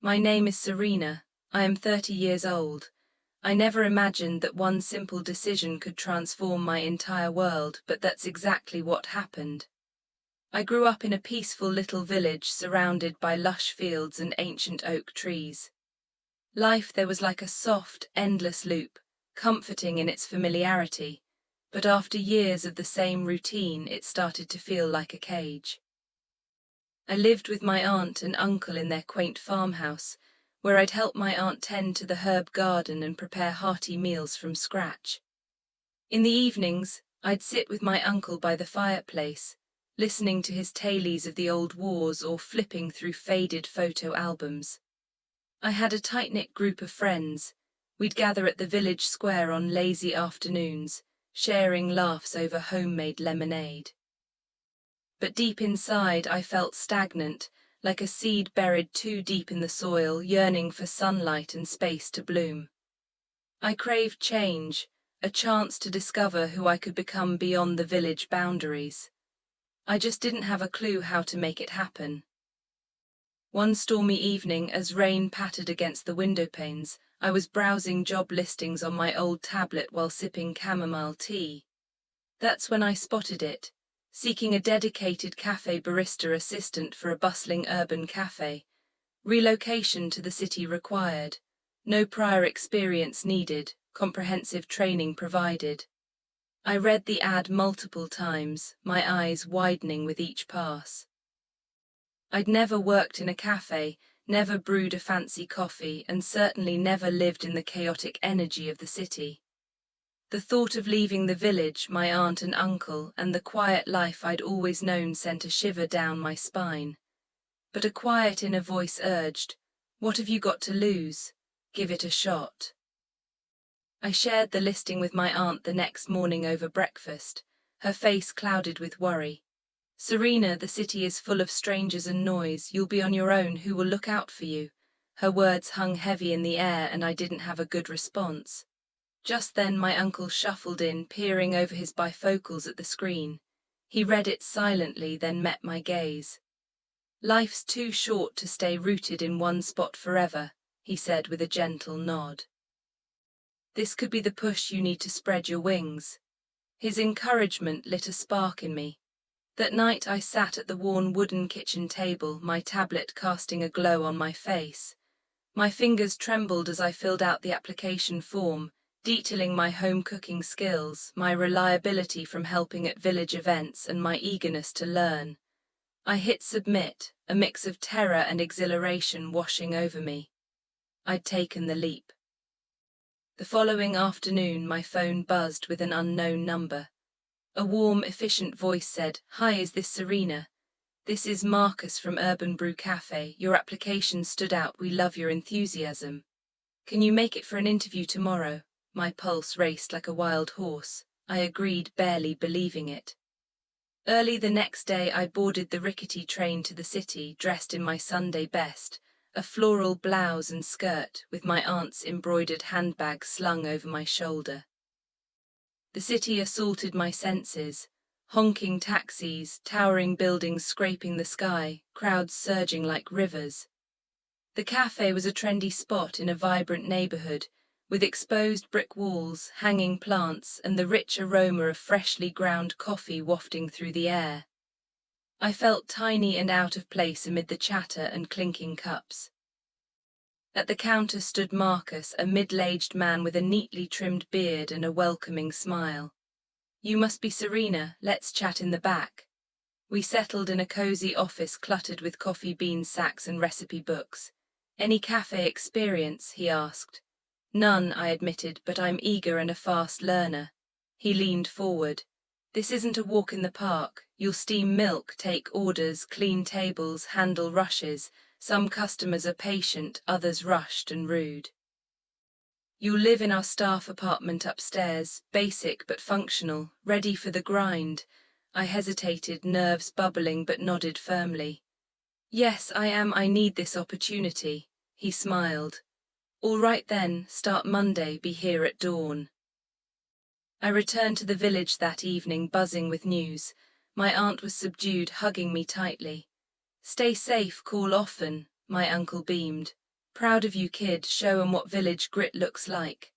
My name is Serena. I am 30 years old. I never imagined that one simple decision could transform my entire world, but that's exactly what happened. I grew up in a peaceful little village surrounded by lush fields and ancient oak trees. Life there was like a soft, endless loop, comforting in its familiarity, but after years of the same routine, it started to feel like a cage. I lived with my aunt and uncle in their quaint farmhouse, where I'd help my aunt tend to the herb garden and prepare hearty meals from scratch. In the evenings, I'd sit with my uncle by the fireplace, listening to his tales of the old wars or flipping through faded photo albums. I had a tight-knit group of friends. We'd gather at the village square on lazy afternoons, sharing laughs over homemade lemonade. But deep inside, I felt stagnant, like a seed buried too deep in the soil, yearning for sunlight and space to bloom. I craved change, a chance to discover who I could become beyond the village boundaries. I just didn't have a clue how to make it happen. One stormy evening, as rain pattered against the window panes, I was browsing job listings on my old tablet while sipping chamomile tea. That's when I spotted it, seeking a dedicated cafe barista assistant for a bustling urban cafe. Relocation to the city required. No prior experience needed, comprehensive training provided. I read the ad multiple times, my eyes widening with each pass. I'd never worked in a cafe, never brewed a fancy coffee, and certainly never lived in the chaotic energy of the city. The thought of leaving the village, my aunt and uncle, and the quiet life I'd always known sent a shiver down my spine. But a quiet inner voice urged, "What have you got to lose? Give it a shot." I shared the listing with my aunt the next morning over breakfast, her face clouded with worry. "Serena, the city is full of strangers and noise. You'll be on your own. Who will look out for you?" Her words hung heavy in the air, and I didn't have a good response. Just then my uncle shuffled in, peering over his bifocals at the screen. He read it silently, then met my gaze. "Life's too short to stay rooted in one spot forever," he said with a gentle nod. "This could be the push you need to spread your wings." His encouragement lit a spark in me. That night I sat at the worn wooden kitchen table, my tablet casting a glow on my face. My fingers trembled as I filled out the application form, detailing my home cooking skills, my reliability from helping at village events, and my eagerness to learn. I hit submit, a mix of terror and exhilaration washing over me. I'd taken the leap. The following afternoon my phone buzzed with an unknown number. A warm, efficient voice said, "Hi, is this Serena? This is Marcus from Urban Brew Cafe. Your application stood out. We love your enthusiasm. Can you make it for an interview tomorrow?" My pulse raced like a wild horse. I agreed, barely believing it. Early the next day I boarded the rickety train to the city, dressed in my Sunday best, a floral blouse and skirt, with my aunt's embroidered handbag slung over my shoulder. The city assaulted my senses. Honking taxis, towering buildings scraping the sky, crowds surging like rivers. The cafe was a trendy spot in a vibrant neighborhood, with exposed brick walls, hanging plants, and the rich aroma of freshly ground coffee wafting through the air. I felt tiny and out of place amid the chatter and clinking cups. At the counter stood Marcus, a middle-aged man with a neatly trimmed beard and a welcoming smile. "You must be Serena, let's chat in the back." We settled in a cozy office cluttered with coffee bean sacks and recipe books. "Any cafe experience?" he asked. "None," I admitted, "but I'm eager and a fast learner." He leaned forward. "This isn't a walk in the park. You'll steam milk, take orders, clean tables, handle rushes. Some customers are patient, others rushed and rude. You'll live in our staff apartment upstairs, basic but functional, ready for the grind." I hesitated, nerves bubbling, but nodded firmly. "Yes, I am. I need this opportunity." He smiled. "All right then, start Monday, be here at dawn." I returned to the village that evening, buzzing with news. My aunt was subdued, hugging me tightly. "Stay safe, call often," my uncle beamed. Proud of you, kid, show 'em what village grit looks like.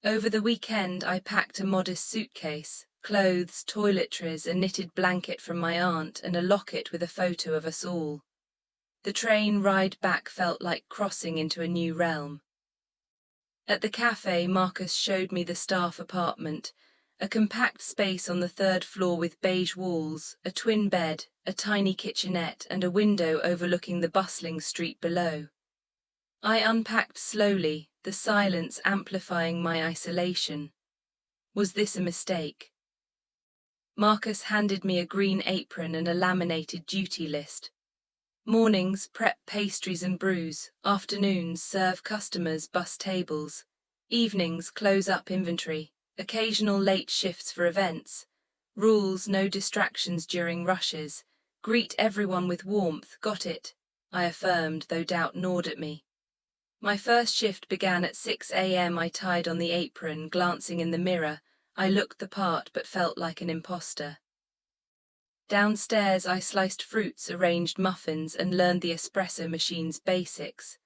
Over the weekend, I packed a modest suitcase, clothes, toiletries, a knitted blanket from my aunt, and a locket with a photo of us all. The train ride back felt like crossing into a new realm. At the cafe, Marcus showed me the staff apartment, a compact space on the third floor with beige walls, a twin bed, a tiny kitchenette, and a window overlooking the bustling street below. I unpacked slowly, the silence amplifying my isolation. Was this a mistake? Marcus handed me a green apron and a laminated duty list. Mornings, prep pastries and brews. Afternoons, serve customers, bus tables. Evenings, close up inventory. Occasional late shifts for events. Rules, no distractions during rushes. Greet everyone with warmth, got it, I affirmed, though doubt gnawed at me. My first shift began at 6 a.m. I tied on the apron, glancing in the mirror. I looked the part but felt like an imposter. Downstairs, I sliced fruits, arranged muffins, and learned the espresso machine's basics.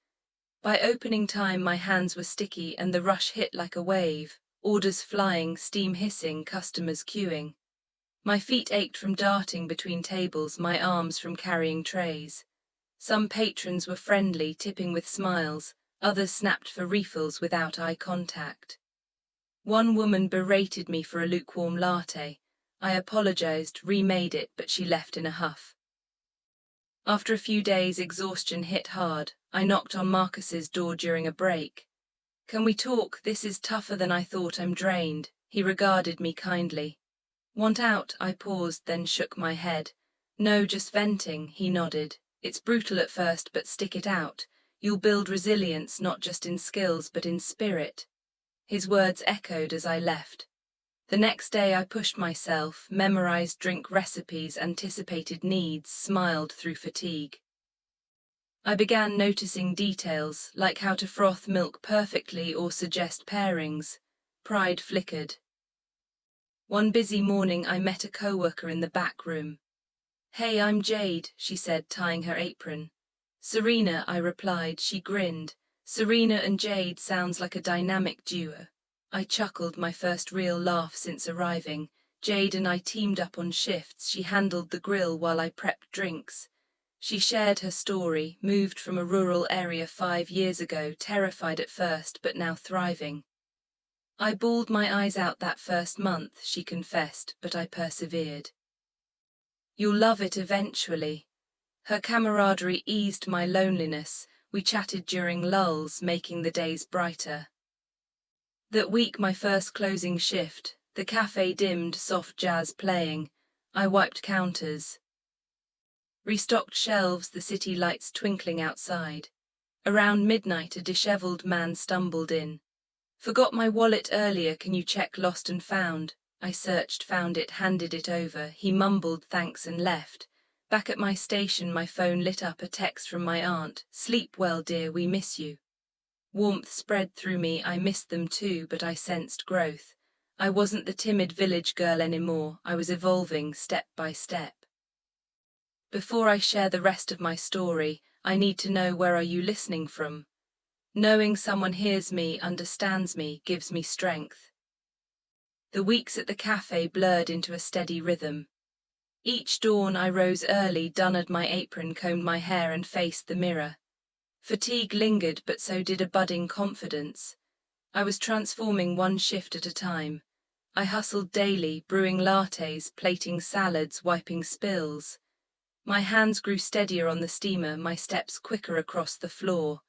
By opening time, my hands were sticky and the rush hit like a wave, orders flying, steam hissing, customers queuing. My feet ached from darting between tables, my arms from carrying trays. Some patrons were friendly, tipping with smiles, others snapped for refills without eye contact. One woman berated me for a lukewarm latte. I apologized, remade it, but she left in a huff. After a few days, exhaustion hit hard. I knocked on Marcus's door during a break. Can we talk? This is tougher than I thought. I'm drained. He regarded me kindly. Want out? I paused, then shook my head. No, just venting, he nodded. It's brutal at first, but stick it out. You'll build resilience not just in skills, but in spirit. His words echoed as I left. The next day I pushed myself, memorized drink recipes, anticipated needs, smiled through fatigue. I began noticing details, like how to froth milk perfectly or suggest pairings. Pride flickered. One busy morning I met a coworker in the back room. Hey, I'm Jade, she said, tying her apron. Serena, I replied. She grinned. Serena and Jade sounds like a dynamic duo. I chuckled, my first real laugh since arriving. Jade and I teamed up on shifts. She handled the grill while I prepped drinks. She shared her story, moved from a rural area 5 years ago, terrified at first but now thriving. I bawled my eyes out that first month, she confessed, but I persevered. You'll love it eventually. Her camaraderie eased my loneliness. We chatted during lulls, making the days brighter. That week, my first closing shift, the cafe dimmed, soft jazz playing. I wiped counters, restocked shelves, the city lights twinkling outside. Around midnight, a disheveled man stumbled in. Forgot my wallet earlier, can you check lost and found? I searched, found it, handed it over. He mumbled thanks and left. Back at my station, my phone lit up, a text from my aunt. Sleep well, dear, we miss you. Warmth spread through me. I missed them too, but I sensed growth. I wasn't the timid village girl anymore. I was evolving step by step. Before I share the rest of my story, I need to know, where are you listening from? Knowing someone hears me, understands me, gives me strength. The weeks at the cafe blurred into a steady rhythm. Each dawn I rose early, donned my apron, combed my hair and faced the mirror. Fatigue lingered, but so did a budding confidence. I was transforming one shift at a time. I hustled daily, brewing lattes, plating salads, wiping spills. My hands grew steadier on the steamer, my steps quicker across the floor.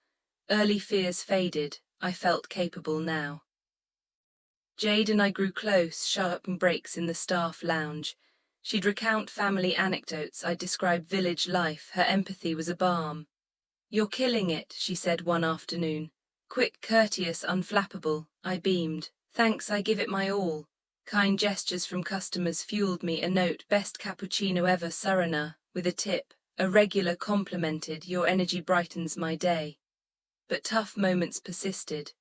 Early fears faded. I felt capable now. Jade and I grew close, sharp breaks in the staff lounge. She'd recount family anecdotes, I'd describe village life. Her empathy was a balm. You're killing it, she said one afternoon. Quick, courteous, unflappable. I beamed. Thanks, I give it my all. Kind gestures from customers fueled me, a note, best cappuccino ever, Surrena, with a tip. A regular complimented, your energy brightens my day. But tough moments persisted.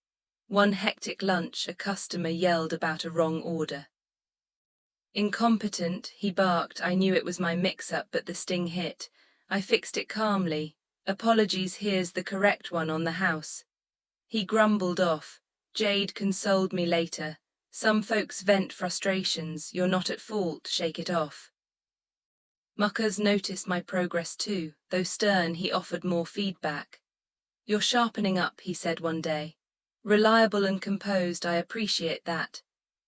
One hectic lunch, a customer yelled about a wrong order. Incompetent, he barked. I knew it was my mix-up, but the sting hit. I fixed it calmly. Apologies, here's the correct one on the house. He grumbled off. Jade consoled me later. Some folks vent frustrations, you're not at fault, shake it off. Muckers noticed my progress too, though stern he offered more feedback. You're sharpening up, he said one day. Reliable and composed, I appreciate that.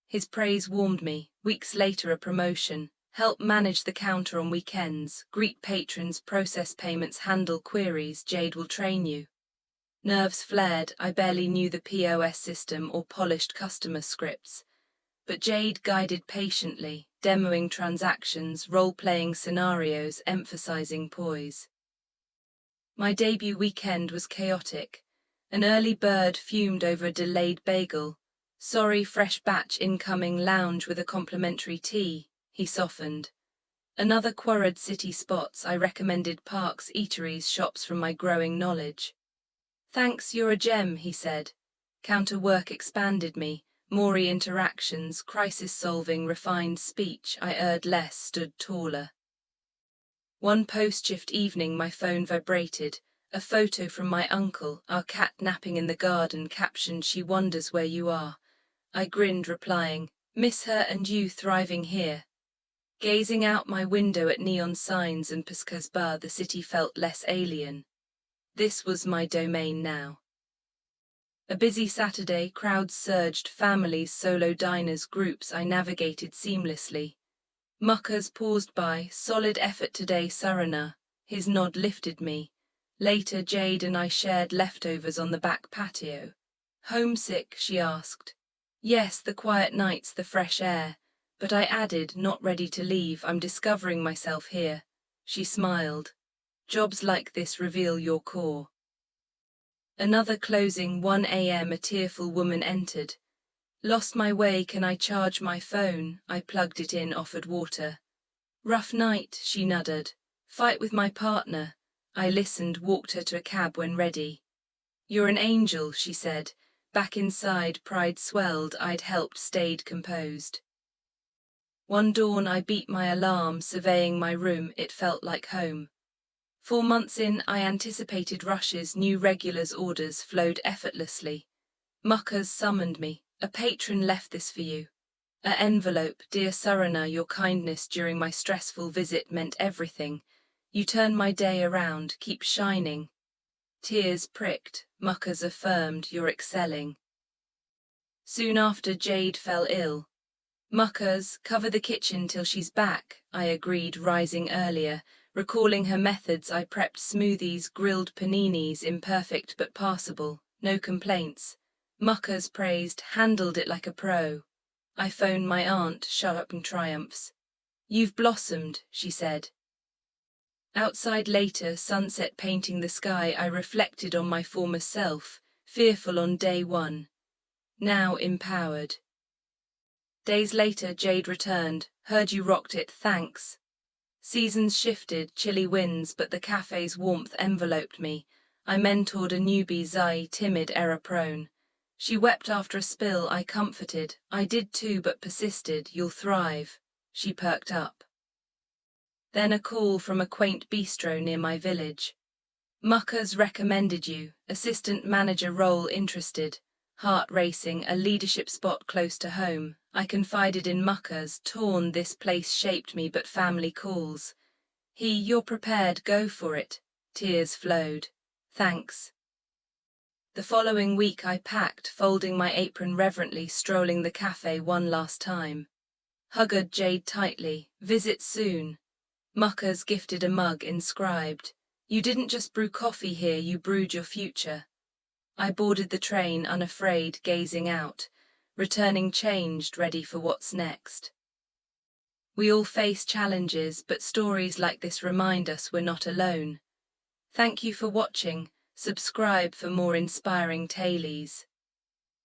His praise warmed me. Weeks later, a promotion. Help manage the counter on weekends, greet patrons, process payments, handle queries. Jade will train you. Nerves flared, I barely knew the POS system or polished customer scripts. But Jade guided patiently, demoing transactions, role-playing scenarios, emphasizing poise. My debut weekend was chaotic. An early bird fumed over a delayed bagel. Sorry, fresh batch incoming, lounge with a complimentary tea, he softened. Another quarried city spots, I recommended parks, eateries, shops from my growing knowledge. Thanks, you're a gem, he said. Counter work expanded me, more interactions, crisis solving, refined speech. I erred less, stood taller. One post-shift evening my phone vibrated, a photo from my uncle, our cat napping in the garden, captioned, she wonders where you are. I grinned, replying, miss her and you, thriving here. Gazing out my window at neon signs and Piscasbar, the city felt less alien. This was my domain now. A busy Saturday, crowds surged, families, solo diners, groups I navigated seamlessly. Muckers paused by, solid effort today, Surrena. His nod lifted me. Later, Jade and I shared leftovers on the back patio. Homesick, she asked. Yes, the quiet nights, the fresh air. But I added, not ready to leave, I'm discovering myself here. She smiled. Jobs like this reveal your core. Another closing, 1 a.m. a tearful woman entered. Lost my way, can I charge my phone? I plugged it in, offered water. Rough night, she nudged. Fight with my partner. I listened, walked her to a cab when ready. You're an angel, she said. Back inside, pride swelled, I'd helped, stayed composed. One dawn I beat my alarm, surveying my room, it felt like home. 4 months in, I anticipated rushes, new regulars, orders flowed effortlessly. Muckers summoned me. A patron left this for you. An envelope, dear Surrena, your kindness during my stressful visit meant everything. You turn my day around, keep shining. Tears pricked, Muckers affirmed, you're excelling. Soon after, Jade fell ill. Muckers, cover the kitchen till she's back, I agreed, rising earlier. Recalling her methods, I prepped smoothies, grilled paninis, imperfect but passable, no complaints. Muckers praised, handled it like a pro. I phoned my aunt, sharp triumphs. You've blossomed, she said. Outside later, sunset painting the sky, I reflected on my former self, fearful on day one. Now empowered. Days later, Jade returned, heard you rocked it, thanks. Seasons shifted, chilly winds, but the cafe's warmth enveloped me. I mentored a newbie, Zai, timid, error-prone. She wept after a spill, I comforted. I did too, but persisted, you'll thrive. She perked up. Then a call from a quaint bistro near my village. Muckers recommended you, assistant manager role interested. Heart racing, a leadership spot close to home. I confided in Muckers, torn, this place shaped me, but family calls. You're prepared, go for it. Tears flowed. Thanks. The following week I packed, folding my apron reverently, strolling the cafe one last time. Hugged Jade tightly, visit soon. Muckers gifted a mug inscribed, you didn't just brew coffee here, you brewed your future. I boarded the train, unafraid, gazing out, returning changed, ready for what's next. We all face challenges, but stories like this remind us we're not alone. Thank you for watching. Subscribe for more inspiring tales.